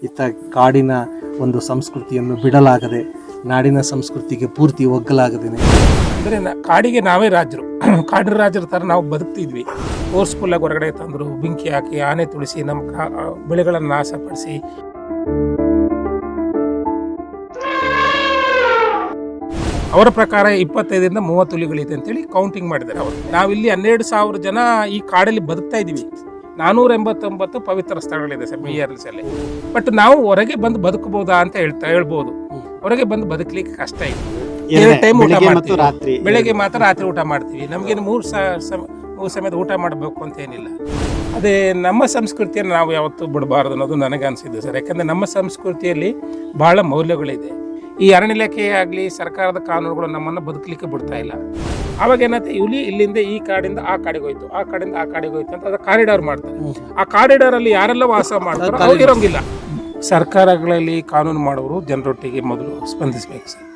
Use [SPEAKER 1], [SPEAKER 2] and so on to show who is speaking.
[SPEAKER 1] ಇತ್ತ ಕಾಡಿನ ಒಂದು ಸಂಸ್ಕೃತಿಯನ್ನು ಬಿಡಲಾಗದೆ ನಾಡಿನ ಸಂಸ್ಕೃತಿಗೆ ಪೂರ್ತಿ ಒಗ್ಗಲಾಗದೇನೆ
[SPEAKER 2] ಅಂದರೆ ಕಾಡಿಗೆ ನಾವೇ ರಾಜರು, ಕಾಡಿನ ರಾಜರ ಥರ ನಾವು ಬದುಕ್ತಿದ್ವಿ. ಫೋರ್ಸ್ಫುಲ್ಲಾಗಿ ಹೊರಗಡೆ ತಂದರು, ಬೆಂಕಿ ಹಾಕಿ ಆನೆ ತುಳಿಸಿ ನಮ್ಮ ಬೆಳೆಗಳನ್ನು ನಾಶಪಡಿಸಿ ಅವರ ಪ್ರಕಾರ 25ರಿಂದ 30 ಹುಲಿಗಳಿದೆ ಅಂತೇಳಿ ಕೌಂಟಿಂಗ್ ಮಾಡಿದ್ದಾರೆ ಅವರು. ನಾವಿಲ್ಲಿ 12,000 ಜನ ಈ ಕಾಡಲ್ಲಿ ಬದುಕ್ತಾ ಇದ್ದೀವಿ. 489 ಪವಿತ್ರ ಸ್ಥಳಗಳಿದೆ ಸರ್ BRSಲ್ಲಿ. ಬಟ್ ನಾವು ಹೊರಗೆ ಬಂದು ಬದುಕಬಹುದಾ ಅಂತ ಹೇಳ್ಬೋದು. ಹೊರಗೆ ಬಂದು ಬದುಕಲಿಕ್ಕೆ ಕಷ್ಟ ಇದೆ. 2 ಟೈಮ್ ಊಟ ಮಾಡ್ತೀವಿ, ಬೆಳಗ್ಗೆ ಮಾತ್ರ ರಾತ್ರಿ ಊಟ ಮಾಡ್ತೀವಿ. ನಮಗೇನು 3 ಸಮಯದ ಊಟ ಮಾಡಬೇಕು ಅಂತ ಏನಿಲ್ಲ. ಅದೇ ನಮ್ಮ ಸಂಸ್ಕೃತಿಯನ್ನು ನಾವು ಯಾವತ್ತೂ ಬಿಡಬಾರ್ದು ಅನ್ನೋದು ನನಗೆ ಅನಿಸಿದೆ ಸರ್. ಯಾಕಂದರೆ ನಮ್ಮ ಸಂಸ್ಕೃತಿಯಲ್ಲಿ ಭಾಳ ಮೌಲ್ಯಗಳಿದೆ. ಈ ಅರಣ್ಯ ಇಲಾಖೆ ಆಗಲಿ ಸರ್ಕಾರದ ಕಾನೂನುಗಳು ನಮ್ಮನ್ನು ಬದುಕಲಿಕ್ಕೆ ಬಿಡ್ತಾ ಇಲ್ಲ. ಆವಾಗ ಏನಂತೆ ಹುಲಿ ಇಲ್ಲಿಂದ ಈ ಕಾಡಿಂದ ಆ ಕಾಡಿಗೆ ಹೋಯ್ತು, ಆ ಕಾಡಿಂದ ಆ ಕಾಡಿಗೆ ಹೋಯ್ತು ಅಂತ ಅದು ಕಾರಿಡಾರ್ ಮಾಡ್ತಾರೆ. ಆ ಕಾರಿಡಾರಲ್ಲಿ ಯಾರೆಲ್ಲ ವಾಸ ಮಾಡ್ತಾರೋ ಅವ್ರು ಇರೋಂಗಿಲ್ಲ. ಸರ್ಕಾರಗಳಲ್ಲಿ ಕಾನೂನು ಮಾಡೋರು ಜನರೊಟ್ಟಿಗೆ ಮೊದಲು ಸ್ಪಂದಿಸಬೇಕು ಸರ್.